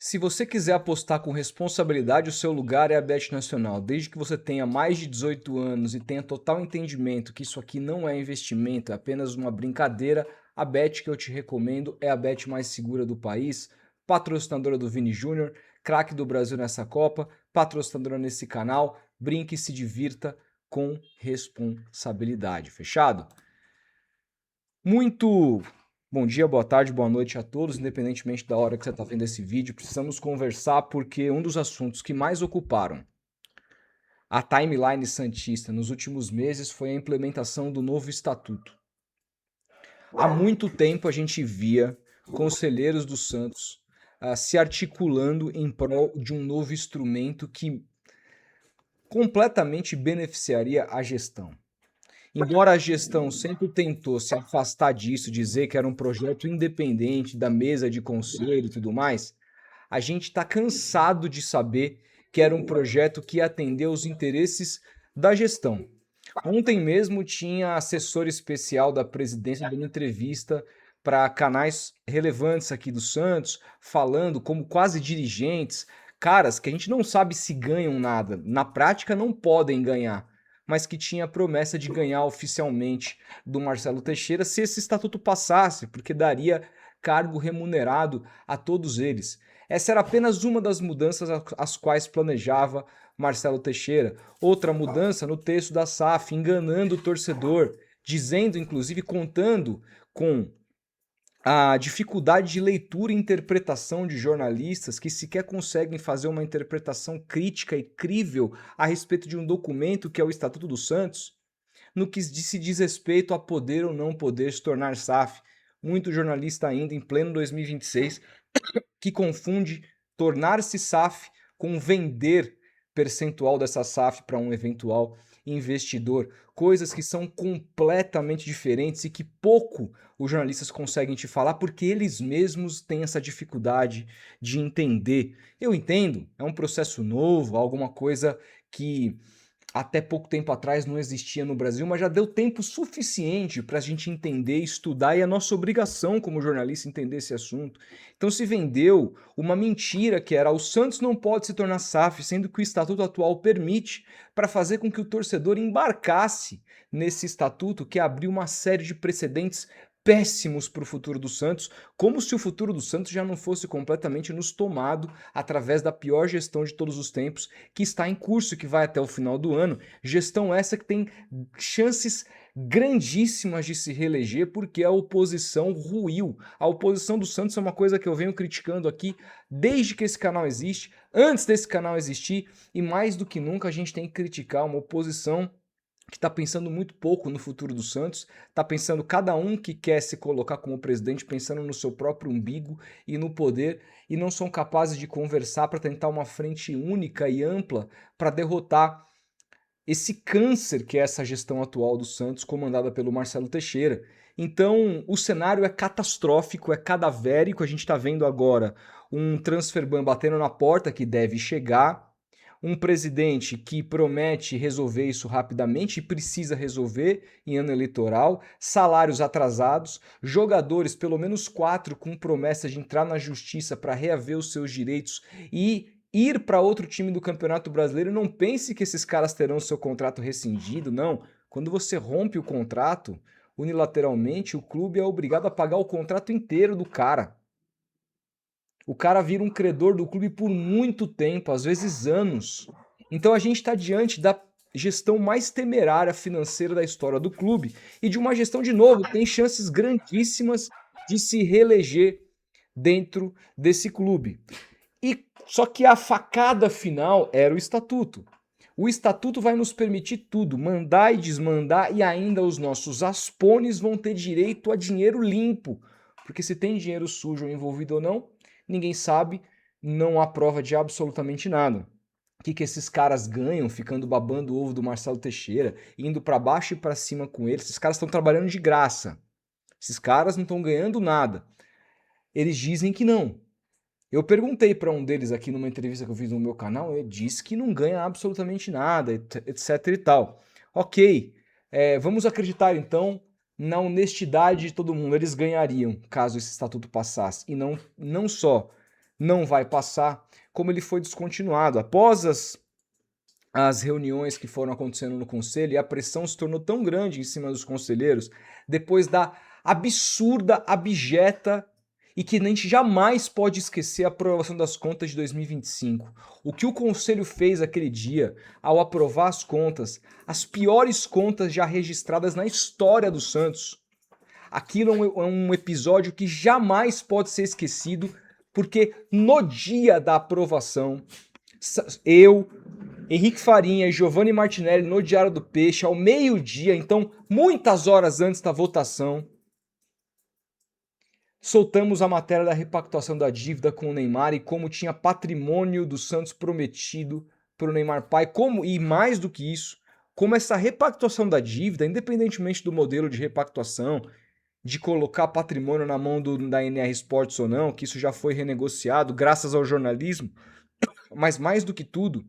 Se você quiser apostar com responsabilidade, o seu lugar é a Bet Nacional. Desde que você tenha mais de 18 anos e tenha total entendimento que isso aqui não é investimento, é apenas uma brincadeira, a Bet que eu te recomendo é a Bet mais segura do país, patrocinadora do Vini Júnior, craque do Brasil nessa Copa, patrocinadora nesse canal. Brinque e se divirta com responsabilidade. Fechado? Muito bom dia, boa tarde, boa noite a todos, independentemente da hora que você está vendo esse vídeo. Precisamos conversar porque um dos assuntos que mais ocuparam a timeline santista nos últimos meses foi a implementação do novo estatuto. Há muito tempo a gente via conselheiros do Santos se articulando em prol de um novo instrumento que completamente beneficiaria a gestão. Embora a gestão sempre tentou se afastar disso, dizer que era um projeto independente da mesa de conselho e tudo mais, a gente está cansado de saber que era um projeto que atendeu os interesses da gestão. Ontem mesmo tinha assessor especial da presidência dando entrevista para canais relevantes aqui do Santos, falando como quase dirigentes, caras que a gente não sabe se ganham nada, na prática não podem ganhar, mas que tinha a promessa de ganhar oficialmente do Marcelo Teixeira se esse estatuto passasse, porque daria cargo remunerado a todos eles. Essa era apenas uma das mudanças as quais planejava Marcelo Teixeira. Outra mudança no texto da SAF, enganando o torcedor, dizendo, inclusive, contando com a dificuldade de leitura e interpretação de jornalistas que sequer conseguem fazer uma interpretação crítica e crível a respeito de um documento que é o Estatuto dos Santos, no que se diz respeito a poder ou não poder se tornar SAF. Muito jornalista ainda em pleno 2026 que confunde tornar-se SAF com vender percentual dessa SAF para um eventual investidor, coisas que são completamente diferentes e que pouco os jornalistas conseguem te falar porque eles mesmos têm essa dificuldade de entender. Eu entendo, é um processo novo, alguma coisa que até pouco tempo atrás não existia no Brasil, mas já deu tempo suficiente para a gente entender, estudar, e é nossa obrigação como jornalista entender esse assunto. Então se vendeu uma mentira que era: o Santos não pode se tornar SAF, sendo que o estatuto atual permite, para fazer com que o torcedor embarcasse nesse estatuto que abriu uma série de precedentes péssimos para o futuro do Santos, como se o futuro do Santos já não fosse completamente nos tomado através da pior gestão de todos os tempos, que está em curso, que vai até o final do ano. Gestão essa que tem chances grandíssimas de se reeleger porque a oposição ruiu. A oposição do Santos é uma coisa que eu venho criticando aqui desde que esse canal existe, antes desse canal existir, e mais do que nunca a gente tem que criticar uma oposição que está pensando muito pouco no futuro do Santos, está pensando cada um que quer se colocar como presidente, pensando no seu próprio umbigo e no poder, e não são capazes de conversar para tentar uma frente única e ampla para derrotar esse câncer que é essa gestão atual do Santos, comandada pelo Marcelo Teixeira. Então, o cenário é catastrófico, é cadavérico. A gente está vendo agora um transfer ban batendo na porta que deve chegar, um presidente que promete resolver isso rapidamente e precisa resolver em ano eleitoral, salários atrasados, jogadores, pelo menos 4, com promessa de entrar na justiça para reaver os seus direitos e ir para outro time do Campeonato Brasileiro. Não pense que esses caras terão seu contrato rescindido, não. Quando você rompe o contrato, unilateralmente, o clube é obrigado a pagar o contrato inteiro do cara. O cara vira um credor do clube por muito tempo, às vezes anos. Então a gente está diante da gestão mais temerária financeira da história do clube e de uma gestão, de novo, que tem chances grandíssimas de se reeleger dentro desse clube. E só que a facada final era o estatuto. O estatuto vai nos permitir tudo, mandar e desmandar, e ainda os nossos aspones vão ter direito a dinheiro limpo. Porque se tem dinheiro sujo envolvido ou não, ninguém sabe, não há prova de absolutamente nada. O que esses caras ganham ficando babando o ovo do Marcelo Teixeira, indo para baixo e para cima com ele? Esses caras estão trabalhando de graça. Esses caras não estão ganhando nada. Eles dizem que não. Eu perguntei para um deles aqui numa entrevista que eu fiz no meu canal, ele disse que não ganha absolutamente nada, etc e tal. Ok, vamos acreditar então na honestidade de todo mundo. Eles ganhariam caso esse estatuto passasse. E não só não vai passar, como ele foi descontinuado. Após as reuniões que foram acontecendo no conselho, e a pressão se tornou tão grande em cima dos conselheiros, depois da absurda, abjeta e que a gente jamais pode esquecer a aprovação das contas de 2025. O que o conselho fez aquele dia ao aprovar as contas, as piores contas já registradas na história do Santos. Aquilo é um episódio que jamais pode ser esquecido, porque no dia da aprovação, eu, Henrique Farinha e Giovanni Martinelli no Diário do Peixe, ao meio-dia, então muitas horas antes da votação, soltamos a matéria da repactuação da dívida com o Neymar e como tinha patrimônio do Santos prometido para o Neymar pai, e mais do que isso, como essa repactuação da dívida, independentemente do modelo de repactuação, de colocar patrimônio na mão da NR Sports ou não, que isso já foi renegociado graças ao jornalismo, mas mais do que tudo,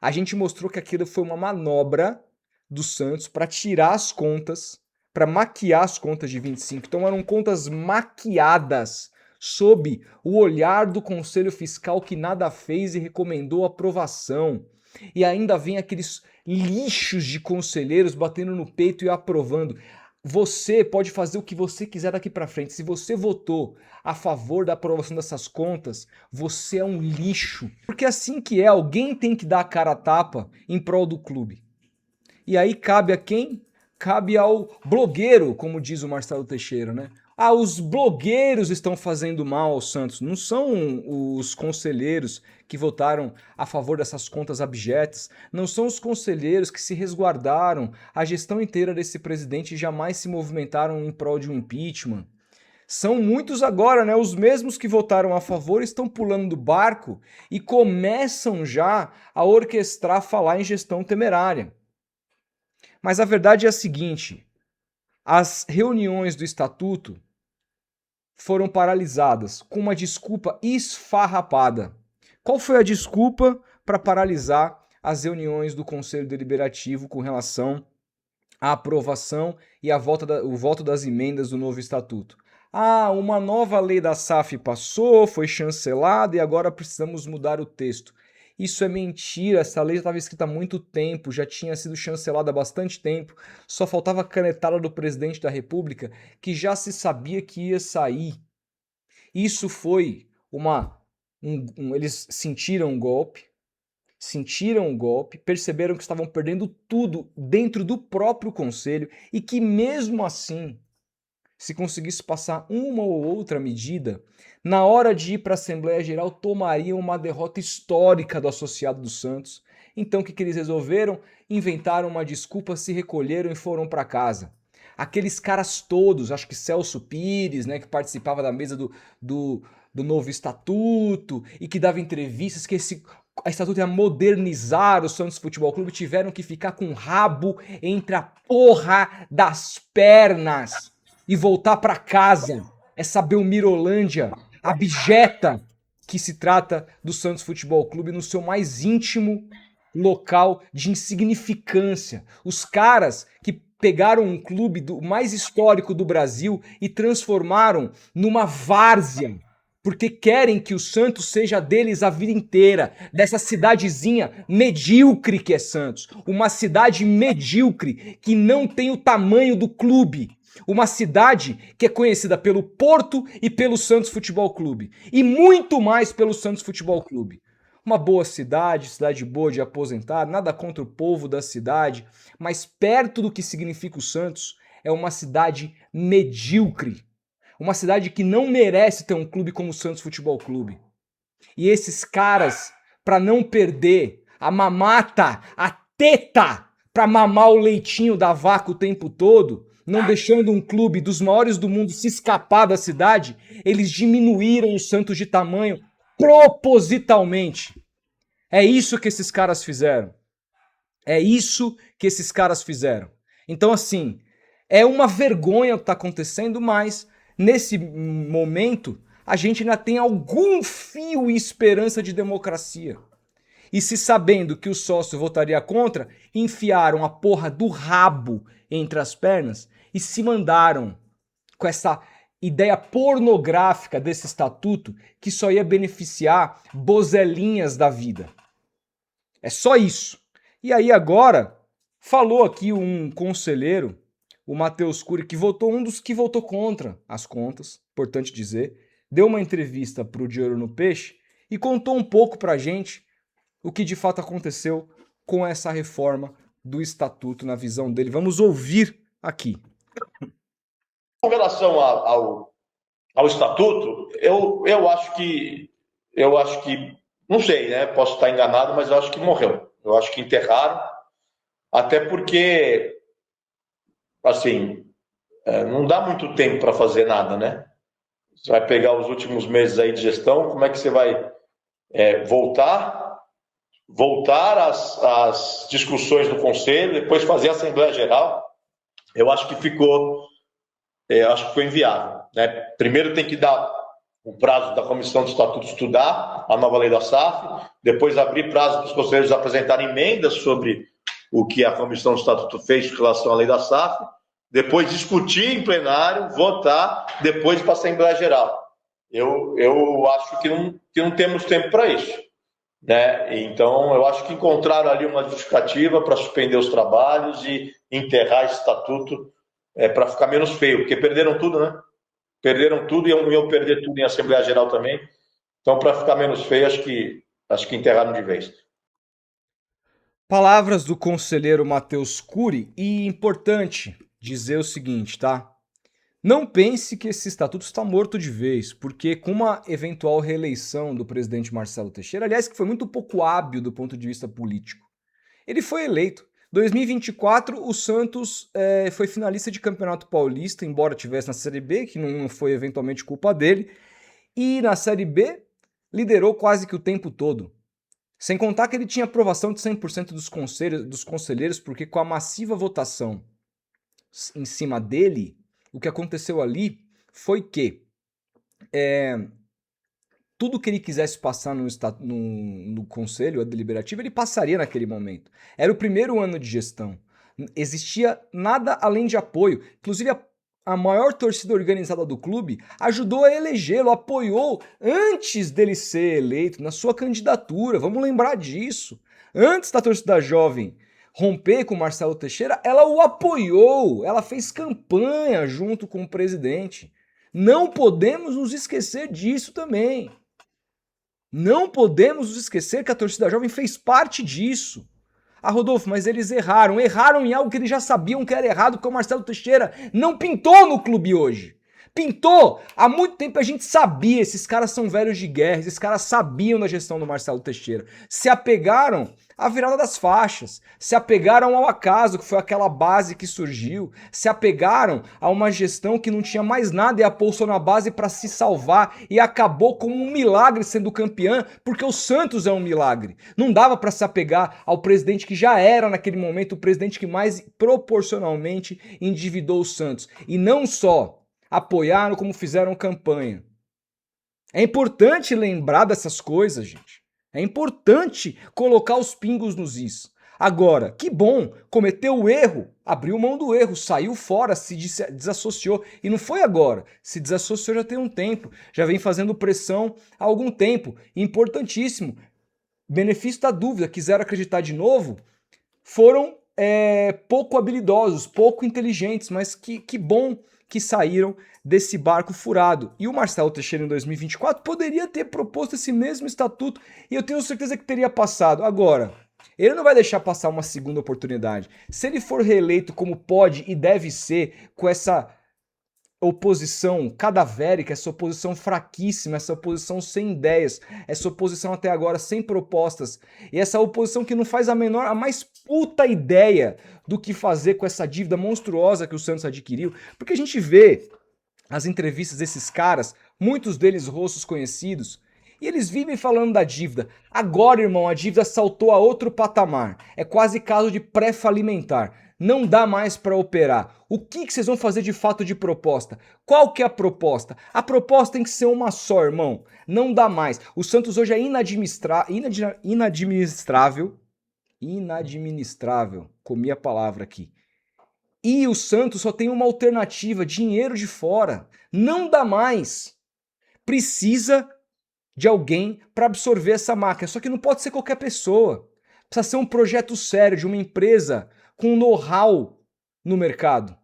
a gente mostrou que aquilo foi uma manobra do Santos para tirar as contas, para maquiar as contas de 25. Então eram contas maquiadas sob o olhar do Conselho Fiscal que nada fez e recomendou aprovação. E ainda vem aqueles lixos de conselheiros batendo no peito e aprovando. Você pode fazer o que você quiser daqui para frente. Se você votou a favor da aprovação dessas contas, você é um lixo. Porque assim que é, alguém tem que dar a cara a tapa em prol do clube. E aí cabe a quem? Cabe ao blogueiro, como diz o Marcelo Teixeira, né? Ah, os blogueiros estão fazendo mal ao Santos. Não são os conselheiros que votaram a favor dessas contas abjetas. Não são os conselheiros que se resguardaram a gestão inteira desse presidente e jamais se movimentaram em prol de um impeachment. São muitos agora, né? Os mesmos que votaram a favor estão pulando do barco e começam já a orquestrar falar em gestão temerária. Mas a verdade é a seguinte: as reuniões do Estatuto foram paralisadas com uma desculpa esfarrapada. Qual foi a desculpa para paralisar as reuniões do Conselho Deliberativo com relação à aprovação e o voto das emendas do novo Estatuto? Ah, uma nova lei da SAF passou, foi chancelada e agora precisamos mudar o texto. Isso é mentira, essa lei já estava escrita há muito tempo, já tinha sido chancelada há bastante tempo, só faltava a canetada do presidente da República, que já se sabia que ia sair. Isso foi eles sentiram um golpe, perceberam que estavam perdendo tudo dentro do próprio conselho e que mesmo assim, se conseguisse passar uma ou outra medida, na hora de ir para a Assembleia Geral, tomariam uma derrota histórica do associado do Santos. Então o que eles resolveram? Inventaram uma desculpa, se recolheram e foram para casa. Aqueles caras todos, acho que Celso Pires, né, que participava da mesa do novo estatuto e que dava entrevistas, que a estatuto ia modernizar o Santos Futebol Clube, tiveram que ficar com o rabo entre a porra das pernas e voltar para casa, essa Belmirolândia abjeta que se trata do Santos Futebol Clube no seu mais íntimo local de insignificância. Os caras que pegaram um clube mais histórico do Brasil e transformaram numa várzea, porque querem que o Santos seja deles a vida inteira, dessa cidadezinha medíocre que é Santos, uma cidade medíocre que não tem o tamanho do clube. Uma cidade que é conhecida pelo Porto e pelo Santos Futebol Clube. E muito mais pelo Santos Futebol Clube. Uma boa cidade boa de aposentar, nada contra o povo da cidade, mas perto do que significa o Santos, é uma cidade medíocre. Uma cidade que não merece ter um clube como o Santos Futebol Clube. E esses caras, para não perder a mamata, a teta, para mamar o leitinho da vaca o tempo todo, não deixando um clube dos maiores do mundo se escapar da cidade, eles diminuíram o Santos de tamanho propositalmente. É isso que esses caras fizeram. É isso que esses caras fizeram. Então, assim, é uma vergonha o que está acontecendo, mas nesse momento a gente ainda tem algum fio e esperança de democracia. E se sabendo que o sócio votaria contra, enfiaram a porra do rabo entre as pernas e se mandaram com essa ideia pornográfica desse estatuto que só ia beneficiar bozelinhas da vida. É só isso. E aí agora, falou aqui um conselheiro, o Matheus Cury, que votou, um dos que votou contra as contas, importante dizer, deu uma entrevista para o De Olho no Peixe e contou um pouco para a gente o que de fato aconteceu com essa reforma do estatuto na visão dele. Vamos ouvir aqui. Com relação ao estatuto, eu acho que, não sei, né? Posso estar enganado, mas eu acho que morreu. Eu acho que enterraram, até porque, assim, não dá muito tempo para fazer nada, né? Você vai pegar os últimos meses aí de gestão, como é que você vai voltar às discussões do Conselho, depois fazer a Assembleia Geral? Eu acho que foi inviável, né? Primeiro tem que dar o prazo da Comissão de Estatuto estudar a nova lei da SAF, depois abrir prazo para os conselheiros apresentarem emendas sobre o que a Comissão de Estatuto fez com relação à lei da SAF, depois discutir em plenário, votar, depois para a Assembleia Geral. Eu acho que não temos tempo para isso, né? Então, eu acho que encontraram ali uma justificativa para suspender os trabalhos e enterrar esse estatuto para ficar menos feio, porque perderam tudo, né? Perderam tudo e iam perder tudo em Assembleia Geral também. Então, para ficar menos feio, acho que enterraram de vez. Palavras do conselheiro Matheus Cury, e importante dizer o seguinte, tá? Não pense que esse estatuto está morto de vez, porque com uma eventual reeleição do presidente Marcelo Teixeira, aliás, que foi muito pouco hábil do ponto de vista político, ele foi eleito. 2024, o Santos foi finalista de Campeonato Paulista, embora tivesse na Série B, que não foi eventualmente culpa dele, e na Série B liderou quase que o tempo todo. Sem contar que ele tinha aprovação de 100% dos conselheiros, porque com a massiva votação em cima dele, o que aconteceu ali foi que tudo que ele quisesse passar no conselho deliberativo, ele passaria naquele momento. Era o primeiro ano de gestão. Existia nada além de apoio. Inclusive, a maior torcida organizada do clube ajudou a elegê-lo, apoiou antes dele ser eleito na sua candidatura. Vamos lembrar disso. Antes da torcida jovem romper com Marcelo Teixeira, ela o apoiou, ela fez campanha junto com o presidente. Não podemos nos esquecer disso também. Não podemos nos esquecer que a torcida jovem fez parte disso. Ah, Rodolfo, mas eles erraram. Erraram em algo que eles já sabiam que era errado, porque o Marcelo Teixeira não pintou no clube hoje. Pintou! Há muito tempo a gente sabia, esses caras são velhos de guerra, esses caras sabiam da gestão do Marcelo Teixeira. Se apegaram à virada das faixas, se apegaram ao acaso, que foi aquela base que surgiu, se apegaram a uma gestão que não tinha mais nada e apostou na base para se salvar e acabou com um milagre sendo campeã, porque o Santos é um milagre. Não dava para se apegar ao presidente que já era naquele momento o presidente que mais proporcionalmente endividou o Santos. E não só apoiaram como fizeram campanha. É importante lembrar dessas coisas, gente. É importante colocar os pingos nos is. Agora, que bom, cometeu o erro, abriu mão do erro, saiu fora, se desassociou. E não foi agora, se desassociou já tem um tempo, já vem fazendo pressão há algum tempo. Importantíssimo, benefício da dúvida, quiseram acreditar de novo, foram pouco habilidosos, pouco inteligentes, mas que bom que saíram desse barco furado. E o Marcelo Teixeira, em 2024, poderia ter proposto esse mesmo estatuto e eu tenho certeza que teria passado. Agora, ele não vai deixar passar uma segunda oportunidade. Se ele for reeleito como pode e deve ser, com essa oposição cadavérica, essa oposição fraquíssima, essa oposição sem ideias, essa oposição até agora sem propostas, e essa oposição que não faz a mais puta ideia do que fazer com essa dívida monstruosa que o Santos adquiriu, porque a gente vê as entrevistas desses caras, muitos deles rostos conhecidos, e eles vivem falando da dívida. Agora, irmão, a dívida saltou a outro patamar. É quase caso de pré-falimentar. Não dá mais para operar. O que vocês vão fazer de fato de proposta? Qual que é a proposta? A proposta tem que ser uma só, irmão. Não dá mais. O Santos hoje é inadministrável. Inadministrável. Comi a palavra aqui. E o Santos só tem uma alternativa, dinheiro de fora. Não dá mais. Precisa de alguém para absorver essa máquina. Só que não pode ser qualquer pessoa. Precisa ser um projeto sério, de uma empresa com know-how no mercado.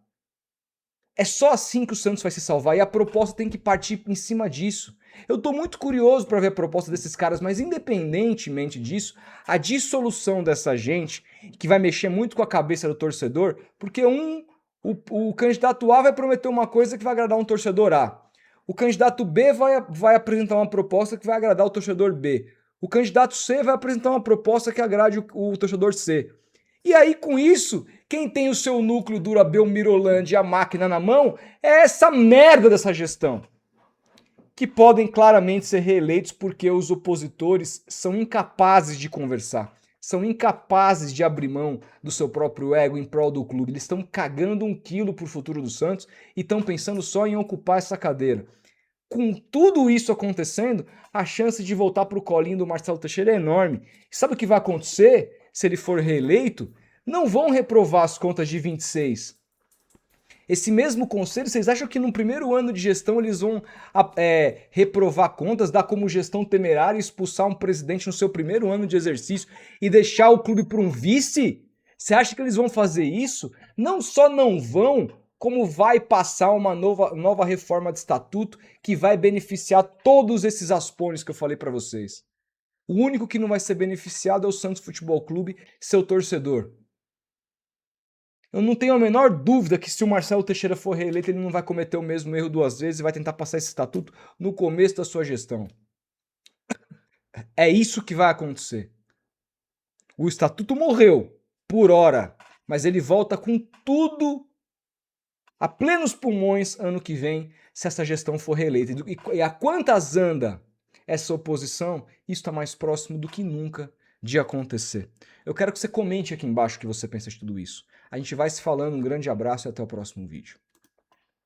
É só assim que o Santos vai se salvar e a proposta tem que partir em cima disso. Eu tô muito curioso para ver a proposta desses caras, mas independentemente disso, a dissolução dessa gente, que vai mexer muito com a cabeça do torcedor, porque o candidato A vai prometer uma coisa que vai agradar um torcedor A. O candidato B vai apresentar uma proposta que vai agradar o torcedor B. O candidato C vai apresentar uma proposta que agrade o torcedor C. E aí, com isso, quem tem o seu núcleo duro, a Belmirolândia e a máquina na mão, é essa merda dessa gestão. Que podem claramente ser reeleitos porque os opositores são incapazes de conversar. São incapazes de abrir mão do seu próprio ego em prol do clube. Eles estão cagando um quilo pro futuro do Santos e estão pensando só em ocupar essa cadeira. Com tudo isso acontecendo, a chance de voltar pro colinho do Marcelo Teixeira é enorme. E sabe o que vai acontecer se ele for reeleito? Não vão reprovar as contas de 26. Esse mesmo conselho, vocês acham que no primeiro ano de gestão eles vão reprovar contas, dar como gestão temerária e expulsar um presidente no seu primeiro ano de exercício e deixar o clube para um vice? Você acha que eles vão fazer isso? Não só não vão, como vai passar uma nova reforma de estatuto que vai beneficiar todos esses aspones que eu falei para vocês. O único que não vai ser beneficiado é o Santos Futebol Clube, seu torcedor. Eu não tenho a menor dúvida que se o Marcelo Teixeira for reeleito, ele não vai cometer o mesmo erro 2 vezes e vai tentar passar esse estatuto no começo da sua gestão. É isso que vai acontecer. O estatuto morreu, por hora, mas ele volta com tudo a plenos pulmões ano que vem, se essa gestão for reeleita. E a quantas anda essa oposição, isso está mais próximo do que nunca de acontecer. Eu quero que você comente aqui embaixo o que você pensa de tudo isso. A gente vai se falando, um grande abraço e até o próximo vídeo.